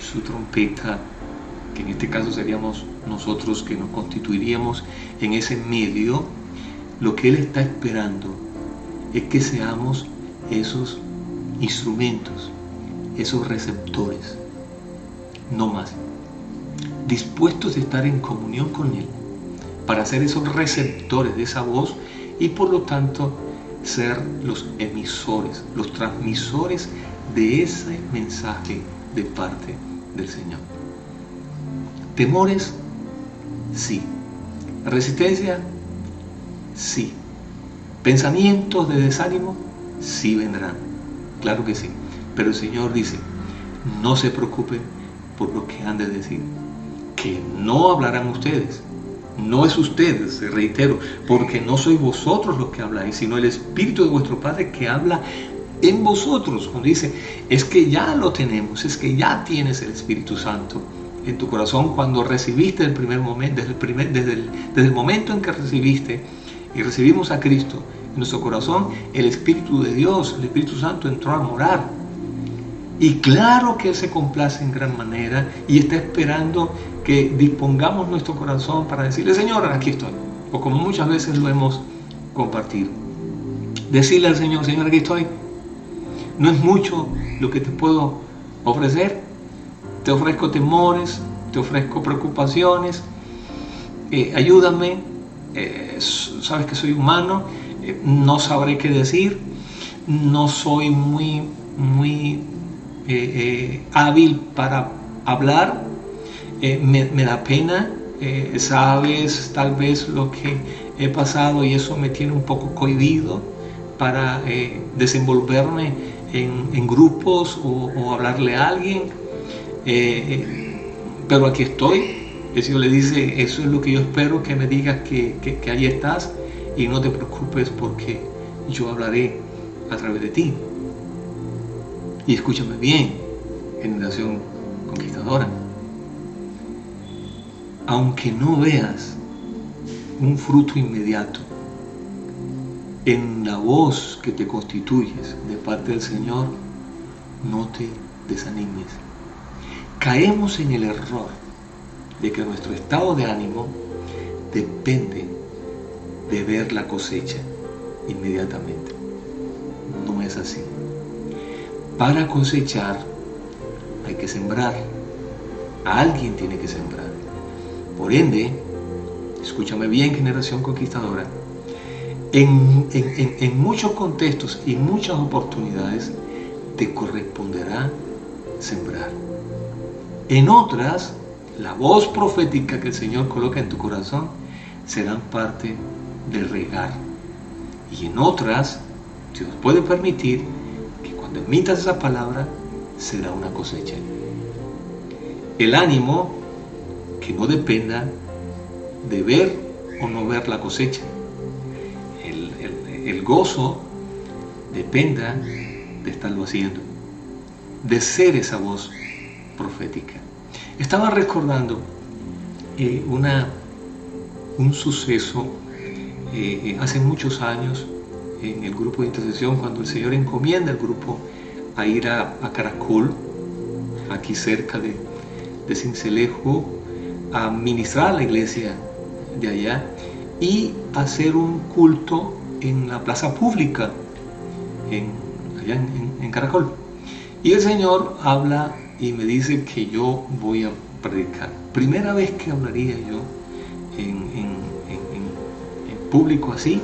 su trompeta, que en este caso seríamos nosotros que nos constituiríamos en ese medio, lo que Él está esperando es que seamos esos instrumentos, esos receptores, no más, dispuestos a estar en comunión con Él, para ser esos receptores de esa voz y por lo tanto ser los emisores, los transmisores de ese mensaje de parte del Señor. ¿Temores? Sí. ¿Resistencia? Sí. ¿Pensamientos de desánimo? Sí vendrán. Claro que sí. Pero el Señor dice: no se preocupen por lo que han de decir, que no hablarán ustedes. No es ustedes, reitero, porque no sois vosotros los que habláis, sino el Espíritu de vuestro Padre que habla en vosotros. Cuando dice, es que ya lo tenemos, es que ya tienes el Espíritu Santo en tu corazón cuando recibiste el primer momento, desde el momento en que recibiste y recibimos a Cristo en nuestro corazón, el Espíritu de Dios, el Espíritu Santo entró a morar. Y claro que Él se complace en gran manera y está esperando que dispongamos nuestro corazón para decirle, Señor, aquí estoy. O como muchas veces lo hemos compartido. Decirle al Señor, Señor, aquí estoy. No es mucho lo que te puedo ofrecer. Te ofrezco temores, te ofrezco preocupaciones. Ayúdame. Sabes que soy humano. No sabré qué decir. No soy muy hábil para hablar. Me da pena. Sabes tal vez lo que he pasado y eso me tiene un poco cohibido para desenvolverme en grupos o hablarle a alguien, pero aquí estoy. El Señor le dice, eso es lo que yo espero, que me digas que allí estás y no te preocupes porque yo hablaré a través de ti. Y escúchame bien, generación conquistadora, aunque no veas un fruto inmediato en la voz que te constituyes de parte del Señor, no te desanimes. Caemos en el error de que nuestro estado de ánimo depende de ver la cosecha inmediatamente. No es así. Para cosechar hay que sembrar. Alguien tiene que sembrar. Por ende, escúchame bien, generación conquistadora, en muchos contextos y muchas oportunidades te corresponderá sembrar. En otras, la voz profética que el Señor coloca en tu corazón serán parte de regar. Y en otras, Dios puede permitir que cuando emitas esa palabra, será una cosecha. El ánimo que no dependa de ver o no ver la cosecha. El gozo dependa de estarlo haciendo, de ser esa voz profética. Estaba recordando un suceso hace muchos años en el grupo de intercesión, cuando el Señor encomienda al grupo a ir a Caracol, aquí cerca de Sincelejo, a ministrar a la iglesia de allá y hacer un culto en la plaza pública allá en Caracol. Y el Señor habla y me dice que yo voy a predicar. Primera vez que hablaría yo en público así,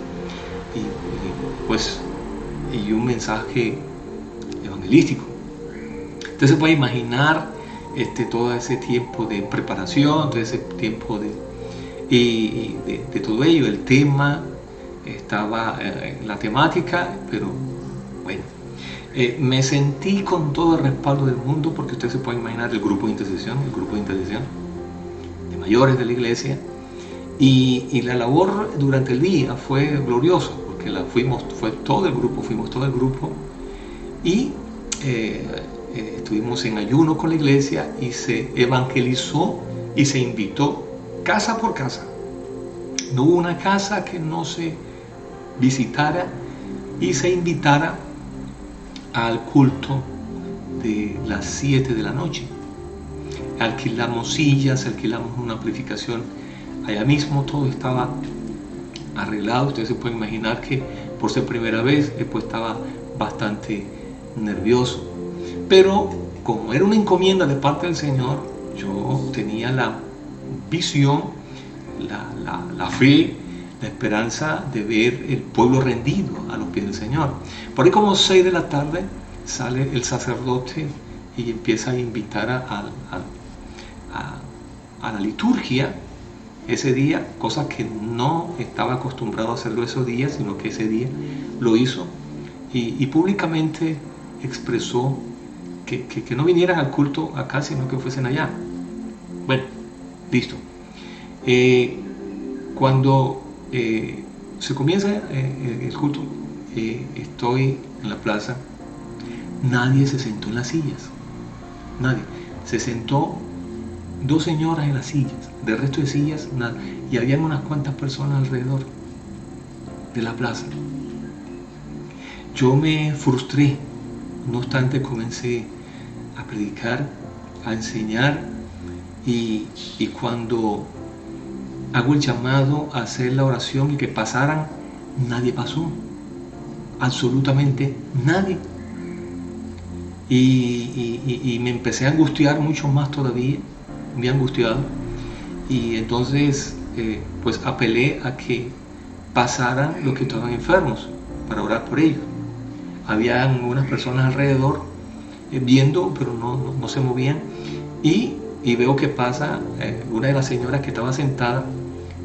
y un mensaje evangelístico. Entonces se puede imaginar todo ese tiempo de preparación, todo ese tiempo de todo ello. El tema estaba en la temática, pero bueno, me sentí con todo el respaldo del mundo, porque usted se puede imaginar el grupo de intercesión de mayores de la iglesia, y la labor durante el día fue gloriosa, porque fuimos todo el grupo y estuvimos en ayuno con la iglesia y se evangelizó y se invitó casa por casa. No hubo una casa que no se visitara y se invitara al culto de las 7 de la noche. Alquilamos sillas, alquilamos una amplificación allá mismo, todo estaba arreglado. Ustedes se pueden imaginar que por ser primera vez pues estaba bastante nervioso, pero como era una encomienda de parte del Señor, yo tenía la visión, la fe, la esperanza de ver el pueblo rendido a los pies del Señor. Por ahí como 6 de la tarde sale el sacerdote y empieza a invitar a la liturgia ese día, cosa que no estaba acostumbrado a hacerlo esos días, sino que ese día lo hizo y públicamente expresó que no vinieran al culto acá, sino que fuesen allá. Bueno, listo. Cuando se comienza el culto, estoy en la plaza, nadie se sentó en las sillas, nadie. Se sentó 2 señoras en las sillas, del resto de sillas nada, y habían unas cuantas personas alrededor de la plaza. Yo me frustré, no obstante comencé a predicar, a enseñar, y cuando hago el llamado a hacer la oración y que pasaran, nadie pasó, absolutamente nadie. Y me empecé a angustiar mucho más todavía, me he angustiado, y entonces pues apelé a que pasaran los que estaban enfermos para orar por ellos. Habían unas personas alrededor viendo, pero no se movían, y veo que pasa una de las señoras que estaba sentada,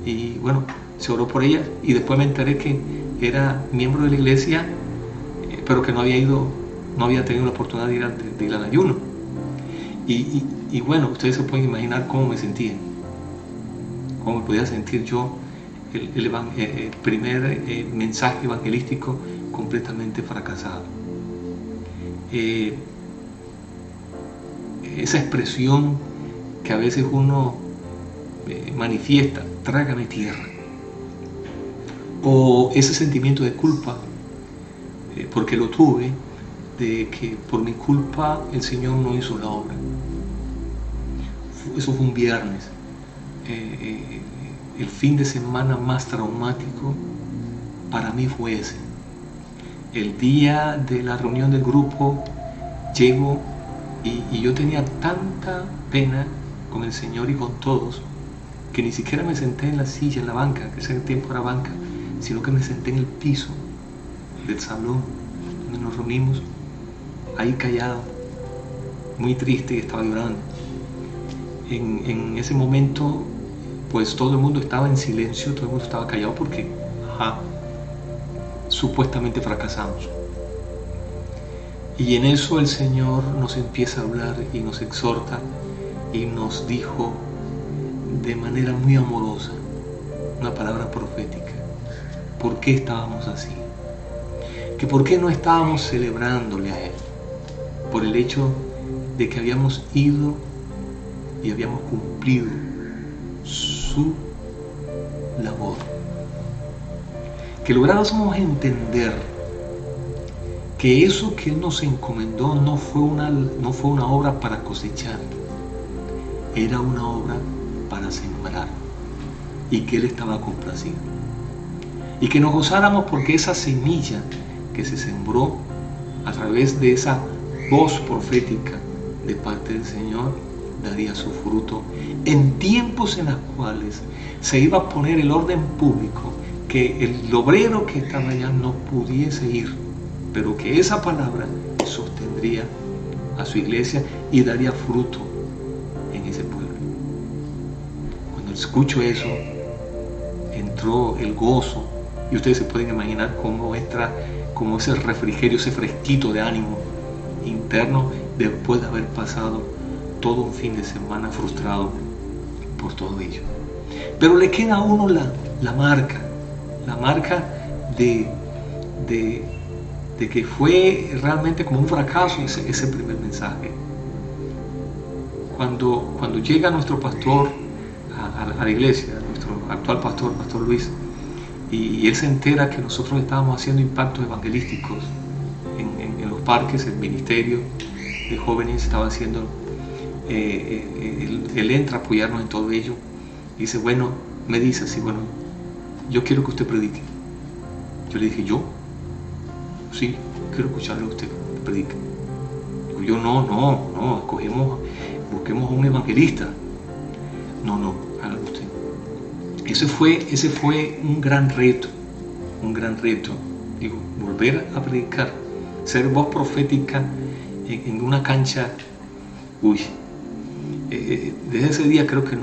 y bueno, se oró por ella, y después me enteré que era miembro de la iglesia, pero que no había tenido la oportunidad de ir al ayuno. Y bueno, ustedes se pueden imaginar cómo me sentía, cómo me podía sentir yo, el primer mensaje evangelístico completamente fracasado. Esa expresión que a veces uno manifiesta, trágame tierra, o ese sentimiento de culpa, porque lo tuve, de que por mi culpa el Señor no hizo la obra. Eso fue un viernes. El fin de semana más traumático para mí fue ese. El día de la reunión del grupo llego y yo tenía tanta pena con el Señor y con todos, que ni siquiera me senté en la silla, en la banca, que ese tiempo era banca, sino que me senté en el piso del salón donde nos reunimos, ahí callado, muy triste, y estaba llorando. En ese momento, pues todo el mundo estaba en silencio, todo el mundo estaba callado porque supuestamente fracasamos. Y en eso el Señor nos empieza a hablar y nos exhorta y nos dijo de manera muy amorosa una palabra profética. ¿Por qué estábamos así? Que por qué no estábamos celebrándole a Él, por el hecho de que habíamos ido y habíamos cumplido su labor. Que lográramos entender que eso que Él nos encomendó no fue una obra para cosechar, era una obra para sembrar, y que Él estaba complacido. Y que nos gozáramos porque esa semilla que se sembró a través de esa voz profética de parte del Señor daría su fruto en tiempos en los cuales se iba a poner el orden público, que el obrero que estaba allá no pudiese ir, pero que esa palabra sostendría a su iglesia y daría fruto en ese pueblo. Cuando escucho eso, entró el gozo, y ustedes se pueden imaginar cómo entra, como ese refrigerio, ese fresquito de ánimo interno después de haber pasado todo un fin de semana frustrado por todo ello. Pero le queda a uno la marca de que fue realmente como un fracaso ese primer mensaje. Cuando llega nuestro pastor a la iglesia, nuestro actual pastor, Pastor Luis, y él se entera que nosotros estábamos haciendo impactos evangelísticos en los parques, el ministerio de jóvenes estaba haciendo, él entra a apoyarnos en todo ello, y dice, bueno, me dice así, bueno, yo quiero que usted predique. Yo le dije, ¿yo? Sí, quiero escucharle a usted que predique. Digo, yo no, busquemos a un evangelista. No, hágalo usted. Ese fue un gran reto. Digo, volver a predicar, ser voz profética en una cancha. Desde ese día creo que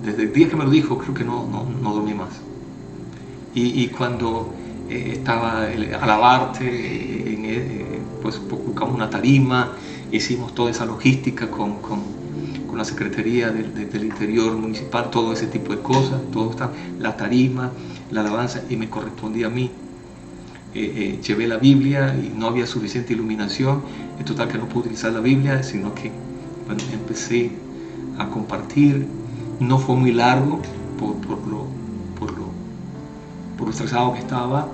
desde el día que me lo dijo, creo que no dormí más. Y cuando estaba Alabarte, pues buscamos una tarima, hicimos toda esa logística con la Secretaría del Interior Municipal, todo ese tipo de cosas, todo está, la tarima, la alabanza, y me correspondía a mí. Llevé la Biblia y no había suficiente iluminación, en total que no pude utilizar la Biblia, sino que bueno, empecé a compartir. No fue muy largo por lo estresado que estaba,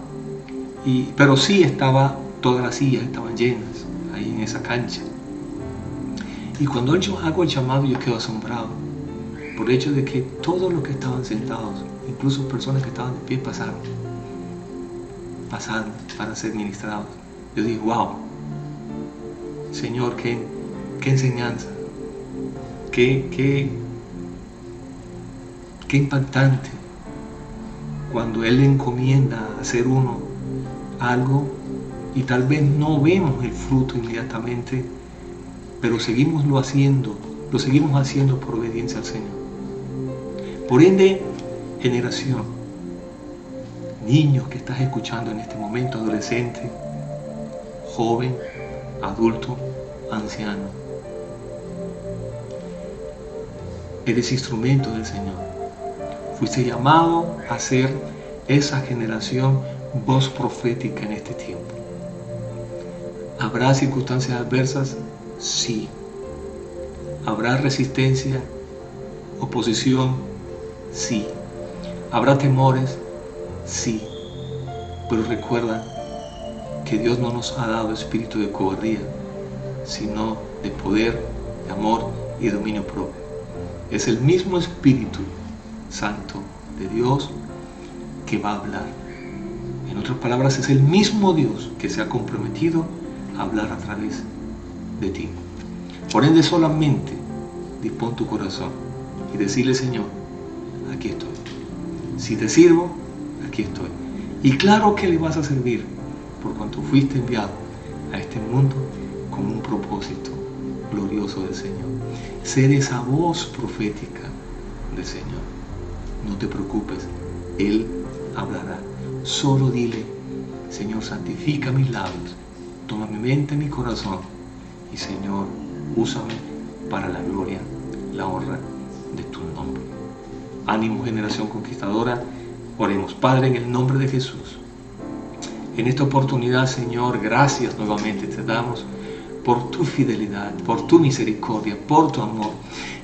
pero sí todas las sillas estaban llenas ahí en esa cancha. Y cuando yo hago el llamado, yo quedo asombrado por el hecho de que todos los que estaban sentados, incluso personas que estaban de pie, pasaron para ser ministrados. Yo digo, wow, Señor, qué enseñanza, qué impactante cuando Él le encomienda a hacer uno algo y tal vez no vemos el fruto inmediatamente, pero seguimos haciendo por obediencia al Señor. Por ende, generación, niños que estás escuchando en este momento, adolescente, joven, adulto, anciano, eres instrumento del Señor. Fuiste llamado a ser esa generación, voz profética en este tiempo. ¿Habrá circunstancias adversas? Sí. ¿Habrá resistencia, oposición? Sí. ¿Habrá temores? Sí. Pero recuerda que Dios no nos ha dado espíritu de cobardía, sino de poder, de amor y de dominio propio. Es el mismo Espíritu Santo de Dios que va a hablar. En otras palabras, es el mismo Dios que se ha comprometido a hablar a través de ti. Por ende, solamente dispón tu corazón y decirle, Señor, aquí estoy. Si te sirvo, aquí estoy. Y claro que le vas a servir, por cuanto fuiste enviado a este mundo con un propósito glorioso del Señor. Ser esa voz profética del Señor. No te preocupes, Él hablará. Solo dile, Señor, santifica mis labios, toma mi mente, mi corazón, y Señor, úsame para la gloria, la honra de tu nombre. Ánimo, generación conquistadora. Oremos. Padre, en el nombre de Jesús, en esta oportunidad, Señor, gracias nuevamente te damos por tu fidelidad, por tu misericordia, por tu amor.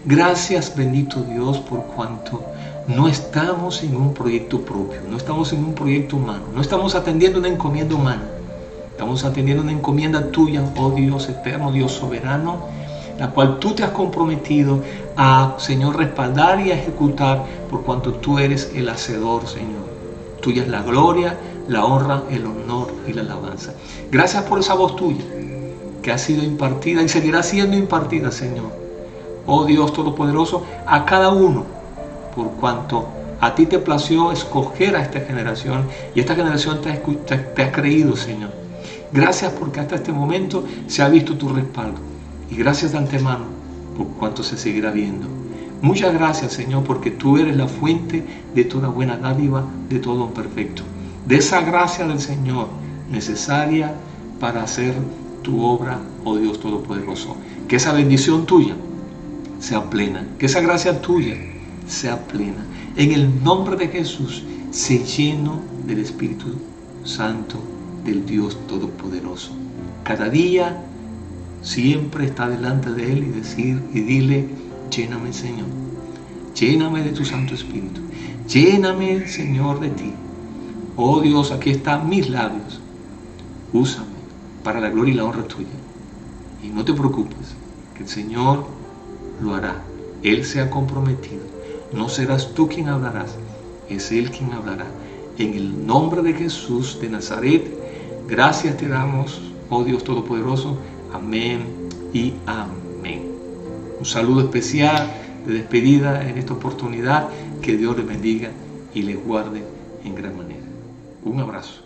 Gracias, bendito Dios, por cuanto no estamos en un proyecto propio, no estamos en un proyecto humano, no estamos atendiendo una encomienda humana, estamos atendiendo una encomienda tuya, oh Dios eterno, Dios soberano, la cual tú te has comprometido a, Señor, respaldar y a ejecutar, por cuanto tú eres el hacedor, Señor. Tuya es la gloria, la honra, el honor y la alabanza. Gracias por esa voz tuya que ha sido impartida y seguirá siendo impartida, Señor. Oh Dios Todopoderoso, a cada uno, por cuanto a ti te plació escoger a esta generación y esta generación te ha creído, Señor. Gracias porque hasta este momento se ha visto tu respaldo y gracias de antemano por cuanto se seguirá viendo. Muchas gracias, Señor, porque tú eres la fuente de toda buena dádiva, de todo don perfecto. De esa gracia del Señor necesaria para hacer tu obra, oh Dios Todopoderoso. Que esa bendición tuya sea plena, que esa gracia tuya sea plena. En el nombre de Jesús, sé lleno del Espíritu Santo del Dios Todopoderoso. Cada día siempre está delante de Él y dile, lléname, Señor, lléname de tu Santo Espíritu, lléname, Señor, de ti. Oh Dios, aquí están mis labios, úsame para la gloria y la honra tuya. Y no te preocupes, que el Señor lo hará. Él se ha comprometido. No serás tú quien hablarás, es Él quien hablará. En el nombre de Jesús de Nazaret, gracias te damos, oh Dios Todopoderoso. Amén y amén. Un saludo especial de despedida en esta oportunidad. Que Dios les bendiga y les guarde en gran manera. Un abrazo.